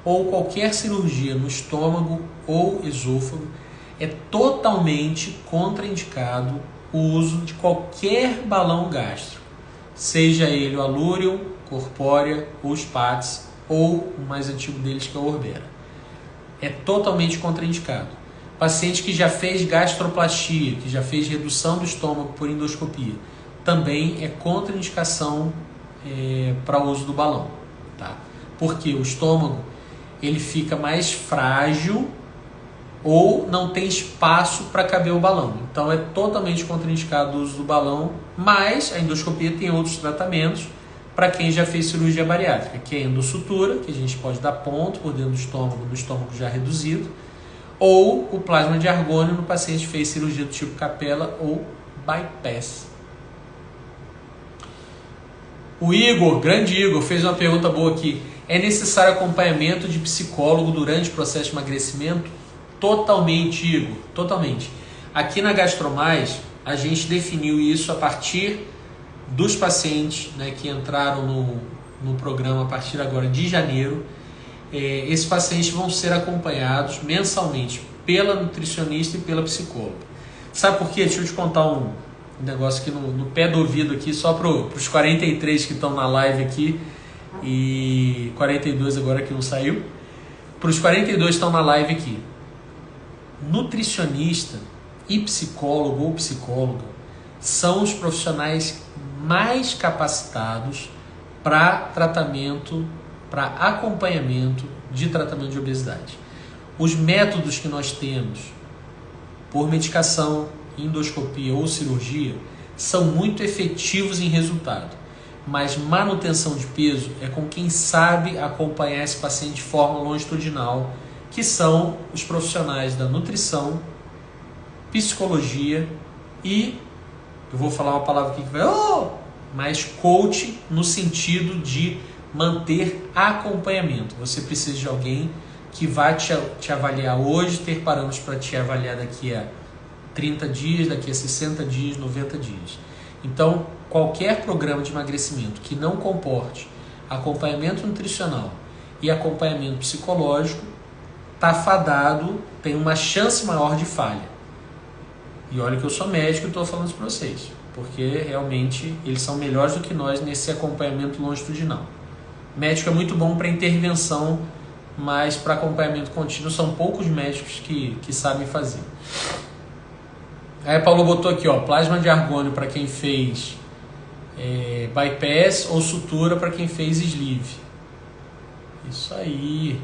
ou qualquer cirurgia no estômago ou esôfago é totalmente contraindicado o uso de qualquer balão gástrico, seja ele o Allurium, Corpórea, os PATs ou o mais antigo deles que é o Orbera. É totalmente contraindicado. Paciente que já fez gastroplastia, que já fez redução do estômago por endoscopia, também é contraindicação para o uso do balão, tá? Porque o estômago ele fica mais frágil ou não tem espaço para caber o balão. Então é totalmente contraindicado o uso do balão, mas a endoscopia tem outros tratamentos para quem já fez cirurgia bariátrica, que é a endossutura, que a gente pode dar ponto por dentro do estômago, no estômago já reduzido, ou o plasma de argônio no paciente que fez cirurgia do tipo capela ou bypass. O Igor, grande Igor, fez uma pergunta boa aqui. É necessário acompanhamento de psicólogo durante o processo de emagrecimento? Totalmente, Igor, totalmente. Aqui na GastroMais, a gente definiu isso a partir dos pacientes, né, que entraram no programa a partir agora de janeiro. Esses pacientes vão ser acompanhados mensalmente pela nutricionista e pela psicóloga. Sabe por quê? Deixa eu te contar Um negócio que no pé do ouvido aqui, só para os 43 que estão na live aqui, e 42 agora que não saiu. Para os 42 que estão na live aqui. Nutricionista e psicólogo ou psicóloga são os profissionais mais capacitados para tratamento, para acompanhamento de tratamento de obesidade. Os métodos que nós temos, por medicação, endoscopia ou cirurgia, são muito efetivos em resultado, mas manutenção de peso é com quem sabe acompanhar esse paciente de forma longitudinal, que são os profissionais da nutrição, psicologia e, eu vou falar uma palavra aqui que vai, mas coach no sentido de manter acompanhamento. Você precisa de alguém que vai te avaliar hoje, ter parâmetros para te avaliar daqui a 30 dias, daqui a 60 dias, 90 dias. Então, qualquer programa de emagrecimento que não comporte acompanhamento nutricional e acompanhamento psicológico está fadado, tem uma chance maior de falha. E olha que eu sou médico e estou falando isso para vocês, porque realmente eles são melhores do que nós nesse acompanhamento longitudinal. Médico é muito bom para intervenção, mas para acompanhamento contínuo são poucos médicos que sabem fazer. Aí a Paulo botou aqui, plasma de argônio para quem fez bypass ou sutura para quem fez sleeve. Isso aí.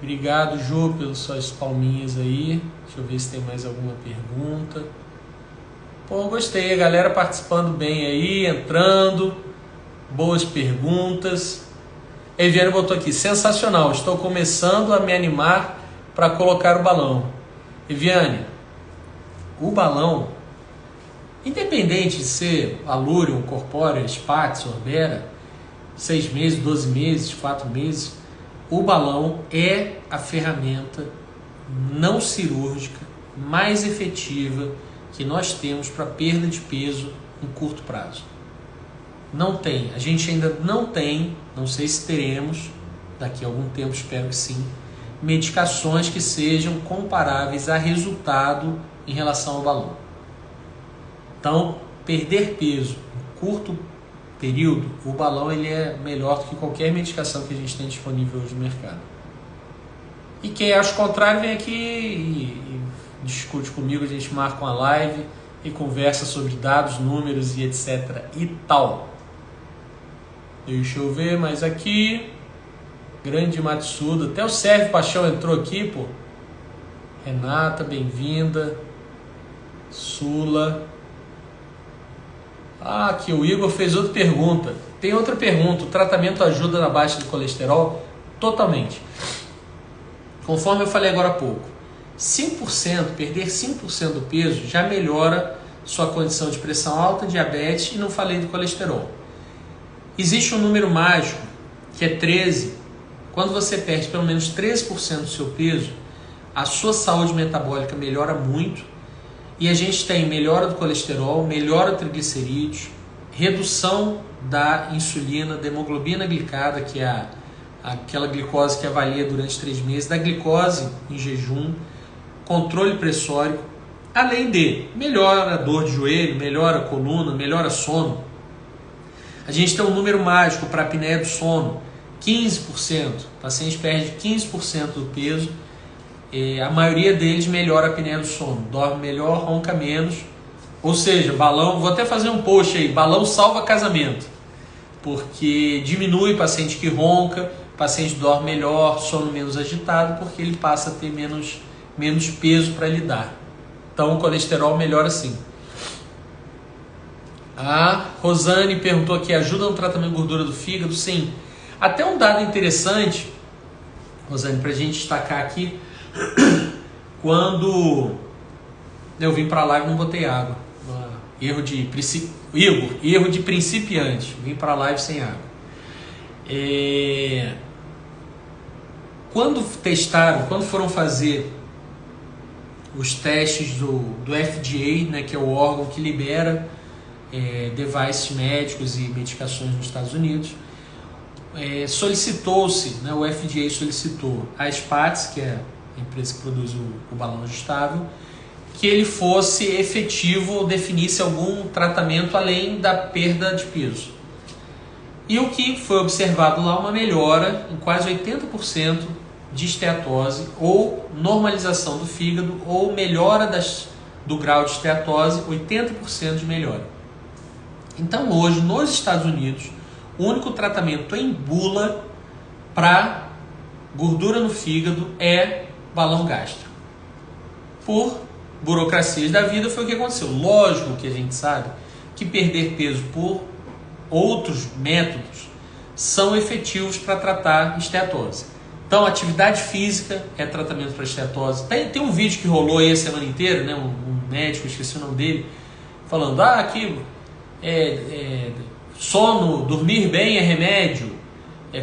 Obrigado, Ju, pelas suas palminhas aí. Deixa eu ver se tem mais alguma pergunta. Pô, gostei, a galera participando bem aí, entrando. Boas perguntas. Eviane botou aqui, sensacional, estou começando a me animar para colocar o balão. Eviane, o balão, independente de ser Allurion, Corpórea, Spax, Orbera, 6 meses, 12 meses, 4 meses, o balão é a ferramenta não cirúrgica mais efetiva que nós temos para perda de peso em curto prazo. Não tem, a gente ainda não tem, não sei se teremos, daqui a algum tempo espero que sim, medicações que sejam comparáveis a resultado em relação ao balão. Então, perder peso em curto período, o balão ele é melhor do que qualquer medicação que a gente tem disponível hoje no mercado. E quem acha o contrário, vem aqui e discute comigo, a gente marca uma live e conversa sobre dados, números e etc e tal. Deixa eu ver mais aqui. Grande Matsuda. Até o Sérgio Paixão entrou aqui, pô. Renata, bem-vinda. Sula. Ah, aqui o Igor fez outra pergunta. Tem outra pergunta. O tratamento ajuda na baixa do colesterol? Totalmente. Conforme eu falei agora há pouco, 5%, perder 5% do peso já melhora sua condição de pressão alta, diabetes e não falei do colesterol. Existe um número mágico que é 13. Quando você perde pelo menos 13% do seu peso, a sua saúde metabólica melhora muito e a gente tem melhora do colesterol, melhora do triglicerídeos, redução da insulina, da hemoglobina glicada, que é aquela glicose que avalia durante 3 meses, da glicose em jejum, controle pressórico, além de melhora a dor de joelho, melhora a coluna, melhora sono. A gente tem um número mágico para a apneia do sono, 15%. O paciente perde 15% do peso, a maioria deles melhora a apneia do sono, dorme melhor, ronca menos. Ou seja, balão, vou até fazer um post aí, balão salva casamento, porque diminui o paciente que ronca, o paciente dorme melhor, sono menos agitado, porque ele passa a ter menos peso para lidar. Então o colesterol melhora sim. A Rosane perguntou aqui, ajuda no tratamento de gordura do fígado? Sim. Até um dado interessante, Rosane, para a gente destacar aqui, quando eu vim para a live não botei água. Erro de principiante, vim para a live sem água. Quando foram fazer os testes do FDA, né, que é o órgão que libera devices médicos e medicações nos Estados Unidos, solicitou-se, né, o FDA solicitou a Spax, que é a empresa que produz o balão ajustável, que ele fosse efetivo ou definisse algum tratamento além da perda de peso. E o que foi observado lá, uma melhora em quase 80% de esteatose, ou normalização do fígado, ou melhora do grau de esteatose, 80% de melhora. Então hoje, nos Estados Unidos, o único tratamento em bula para gordura no fígado é balão gástrico. Por burocracias da vida foi o que aconteceu. Lógico que a gente sabe que perder peso por outros métodos são efetivos para tratar esteatose. Então, atividade física é tratamento para esteatose. Tem um vídeo que rolou aí a semana inteira, né? Um médico, esqueci o nome dele, falando, aqui sono, dormir bem é remédio,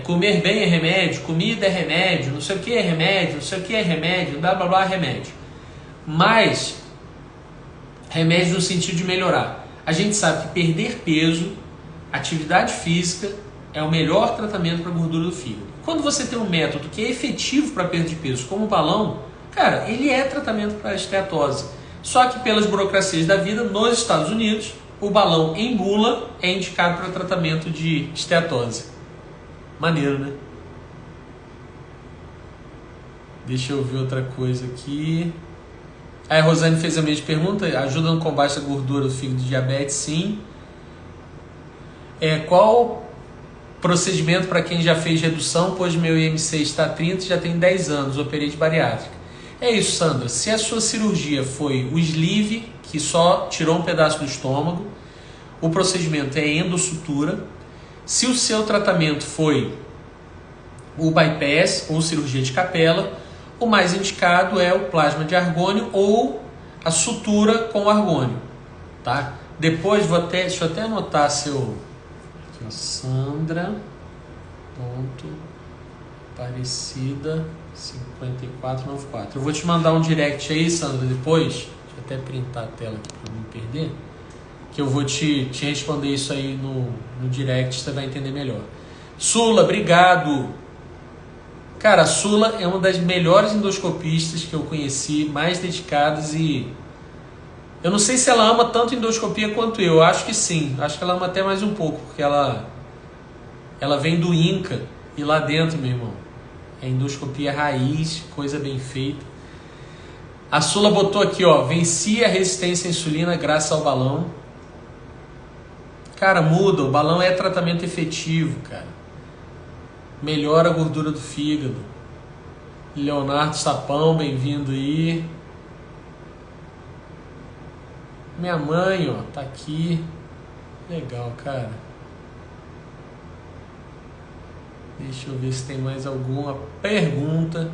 comer bem é remédio, comida é remédio, não sei o que é remédio, não sei o que é remédio, blá blá blá, remédio. Mas, remédio no sentido de melhorar. A gente sabe que perder peso, atividade física, é o melhor tratamento para gordura do fígado. Quando você tem um método que é efetivo para perda de peso, como o balão, cara, ele é tratamento para esteatose. Só que pelas burocracias da vida, nos Estados Unidos, o balão em bula é indicado para tratamento de esteatose. Maneiro, né? Deixa eu ver outra coisa aqui. A Rosane fez a mesma pergunta. Ajuda no combate à gordura do fígado, diabetes? Sim. Qual procedimento para quem já fez redução, pois meu IMC está 30 e já tem 10 anos, operei de bariátrica? É isso, Sandra. Se a sua cirurgia foi o sleeve, que só tirou um pedaço do estômago, o procedimento é endossutura. Se o seu tratamento foi o bypass ou cirurgia de capela, o mais indicado é o plasma de argônio ou a sutura com argônio, tá? Depois, deixa eu até anotar seu... Aqui, ó, Sandra.Aparecida5494. Eu vou te mandar um direct aí, Sandra, depois. Deixa eu até printar a tela aqui para não me perder. Que eu vou te responder isso aí no direct, você vai entender melhor. Sula, obrigado. Cara, a Sula é uma das melhores endoscopistas que eu conheci, mais dedicadas, e eu não sei se ela ama tanto endoscopia quanto eu acho que sim, acho que ela ama até mais um pouco, porque ela vem do INCA, e lá dentro, meu irmão, é endoscopia raiz, coisa bem feita. A Sula botou aqui, ó, venci a resistência à insulina graças ao balão. Cara, muda, o balão é tratamento efetivo, cara. Melhora a gordura do fígado. Leonardo Sapão, bem-vindo aí. Minha mãe, ó, tá aqui. Legal, cara. Deixa eu ver se tem mais alguma pergunta.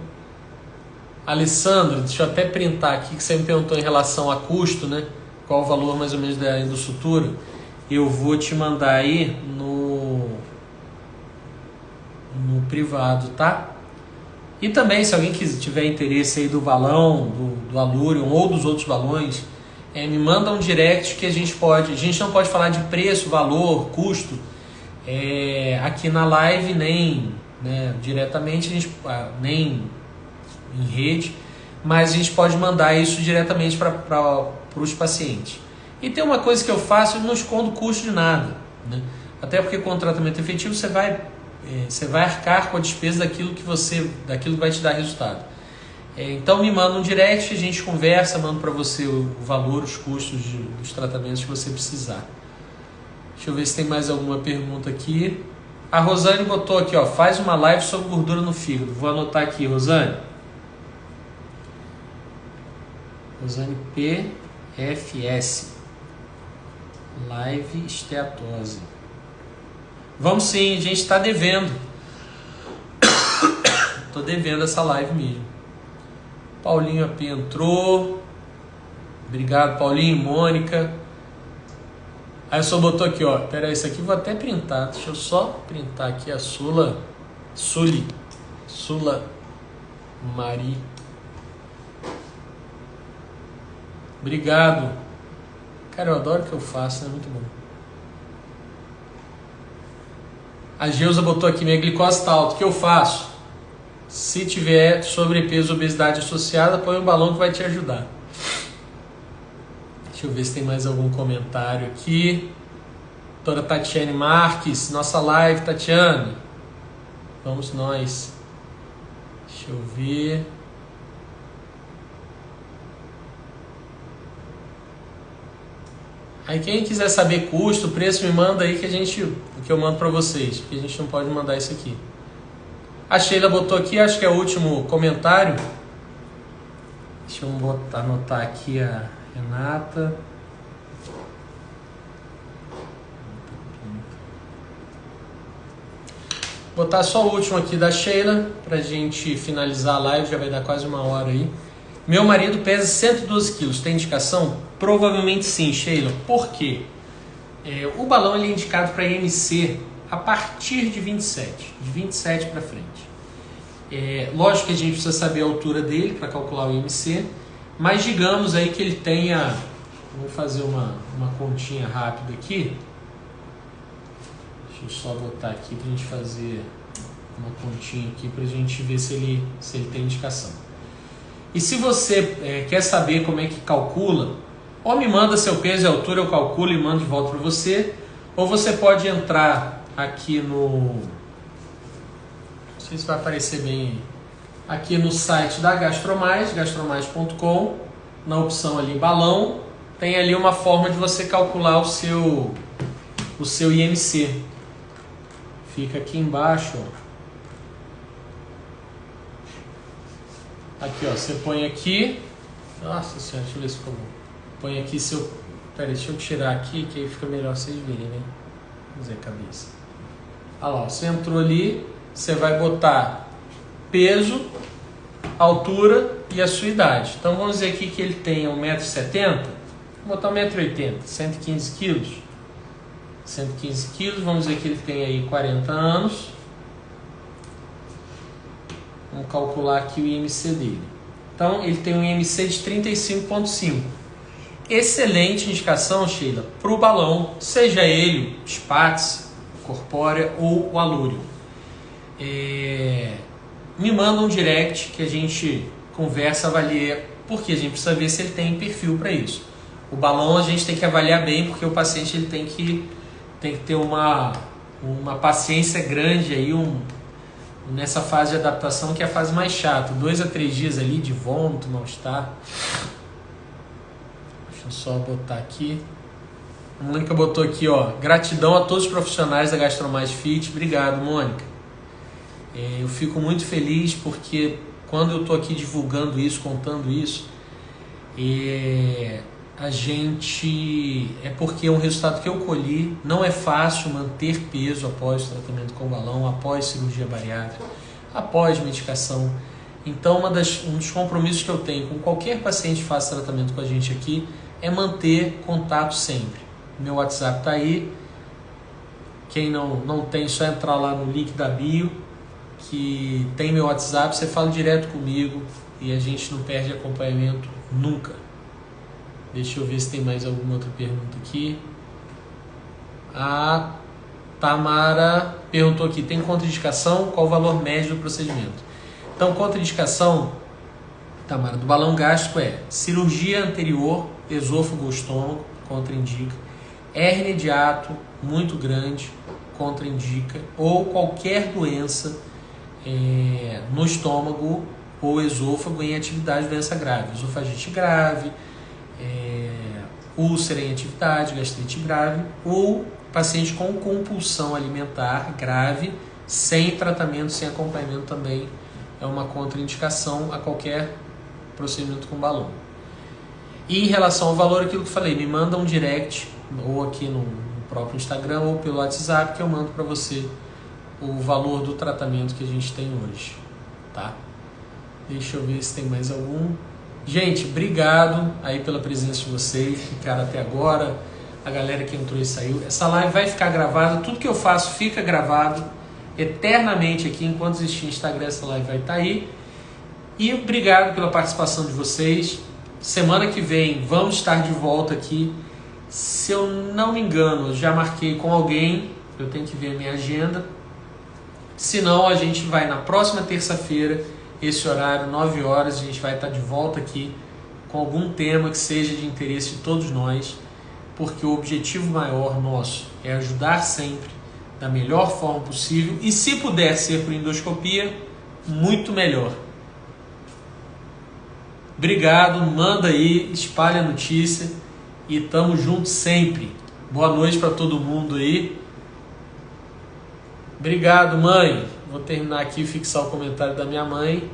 Alessandro, deixa eu até printar aqui, que você me perguntou em relação a custo, né? Qual o valor mais ou menos da endossutura. Eu vou te mandar aí no privado, tá? E também, se alguém tiver interesse aí do balão, do Allurion ou dos outros balões, me manda um direct que a gente não pode falar de preço, valor, custo, aqui na live, nem, né, diretamente, nem em rede, mas a gente pode mandar isso diretamente para os pacientes. E tem uma coisa que eu faço, eu não escondo custo de nada, né? Até porque com o tratamento efetivo você vai arcar com a despesa daquilo que vai te dar resultado. Então me manda um direct, a gente conversa, mando para você o valor, os custos dos tratamentos que você precisar. Deixa eu ver se tem mais alguma pergunta aqui. A Rosane botou aqui, ó, faz uma live sobre gordura no fígado. Vou anotar aqui, Rosane. Rosane PFS. Live esteatose. Vamos sim, a gente está devendo. Tô devendo essa live mesmo. Paulinho AP entrou. Obrigado, Paulinho, Mônica. Aí só botou aqui, ó. Pera aí, isso aqui eu vou até printar. Deixa eu só printar aqui a Sula Mari. Obrigado. Cara, eu adoro o que eu faço, é muito bom. A Geusa botou aqui, minha glicose está alta, o que eu faço? Se tiver sobrepeso, obesidade associada, põe um balão que vai te ajudar. Deixa eu ver se tem mais algum comentário aqui. Doutora Tatiane Marques, nossa live, Tatiane. Vamos nós. Deixa eu ver. Aí quem quiser saber custo, preço, me manda aí que eu mando para vocês, porque a gente não pode mandar isso aqui. A Sheila botou aqui, acho que é o último comentário. Deixa eu anotar aqui a Renata. Botar só o último aqui da Sheila, pra gente finalizar a live, já vai dar quase 1 hora aí. Meu marido pesa 112 quilos, tem indicação? Provavelmente sim, Sheila. Por quê? O balão ele é indicado para IMC a partir de 27, de 27 para frente. Lógico que a gente precisa saber a altura dele para calcular o IMC, mas digamos aí que ele tenha, vou fazer uma continha rápida aqui. Deixa eu só botar aqui para a gente fazer uma continha aqui para a gente ver se ele tem indicação. E se você quer saber como é que calcula, ou me manda seu peso e altura, eu calculo e mando de volta para você, ou você pode entrar aqui no... Não sei se vai aparecer bem aí. Aqui no site da Gastromais, gastromais.com, na opção ali balão, tem ali uma forma de você calcular o seu IMC. Fica aqui embaixo, ó. Aqui, ó, você põe aqui. Nossa senhora, deixa eu ver se ficou bom. Põe aqui seu... Pera, deixa eu tirar aqui, que aí fica melhor vocês verem, né? Vamos ver a cabeça. Olha lá, você entrou ali, você vai botar peso, altura e a sua idade. Então vamos dizer aqui que ele tem 1,70 m. Vou botar 1,80 m, 115 quilos. 115 quilos, vamos dizer que ele tem aí 40 anos. Vamos calcular aqui o IMC dele. Então, ele tem um IMC de 35,5. Excelente indicação, Sheila, para o balão, seja ele Spatz, Corpórea ou o Alúrio. Me manda um direct que a gente conversa, avalia, porque a gente precisa ver se ele tem perfil para isso. O balão a gente tem que avaliar bem, porque o paciente ele tem que ter uma paciência grande aí, nessa fase de adaptação, que é a fase mais chata. 2 a 3 dias ali de vômito, mal-estar. Deixa eu só botar aqui. A Mônica botou aqui, ó, gratidão a todos os profissionais da Gastromais Fit. Obrigado, Mônica. Eu fico muito feliz porque quando eu estou aqui divulgando isso, contando isso, porque é um resultado que eu colhi. Não é fácil manter peso após o tratamento com balão, após cirurgia bariátrica, após medicação. Então, um dos compromissos que eu tenho com qualquer paciente que faça tratamento com a gente aqui é manter contato sempre. Meu WhatsApp está aí. Quem não tem, só entrar lá no link da bio, que tem meu WhatsApp, você fala direto comigo e a gente não perde acompanhamento nunca. Deixa eu ver se tem mais alguma outra pergunta aqui. A Tamara perguntou aqui, tem contraindicação? Qual o valor médio do procedimento? Então, contraindicação, Tamara, do balão gástrico é cirurgia anterior, esôfago ou estômago, contraindica. Hérnia de hiato muito grande, contraindica. Ou qualquer doença no estômago ou esôfago em atividade, doença grave. Esofagite grave, úlcera em atividade, gastrite grave, ou paciente com compulsão alimentar grave, sem tratamento, sem acompanhamento, também é uma contraindicação a qualquer procedimento com balão. E em relação ao valor, aquilo que eu falei, me manda um direct, ou aqui no próprio Instagram, ou pelo WhatsApp, que eu mando para você o valor do tratamento que a gente tem hoje, tá? Deixa eu ver se tem mais algum. Gente, obrigado aí pela presença de vocês, ficaram até agora, a galera que entrou e saiu. Essa live vai ficar gravada, tudo que eu faço fica gravado eternamente aqui, enquanto existir Instagram, essa live vai estar aí. E obrigado pela participação de vocês. Semana que vem vamos estar de volta aqui. Se eu não me engano, já marquei com alguém, eu tenho que ver a minha agenda. Se não, a gente vai na próxima terça-feira, esse horário, 9 horas, a gente vai estar de volta aqui com algum tema que seja de interesse de todos nós, porque o objetivo maior nosso é ajudar sempre da melhor forma possível e, se puder ser por endoscopia, muito melhor. Obrigado, manda aí, espalha a notícia e tamo junto sempre. Boa noite para todo mundo aí. Obrigado, mãe. Vou terminar aqui e fixar o comentário da minha mãe,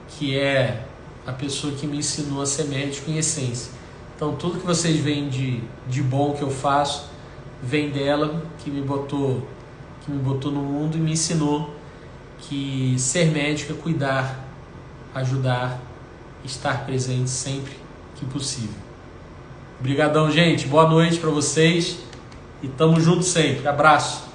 que é a pessoa que me ensinou a ser médico em essência. Então tudo que vocês veem de bom que eu faço vem dela, que me botou no mundo e me ensinou que ser médico é cuidar, ajudar, estar presente sempre que possível. Obrigadão, gente. Boa noite para vocês e tamo junto sempre. Abraço.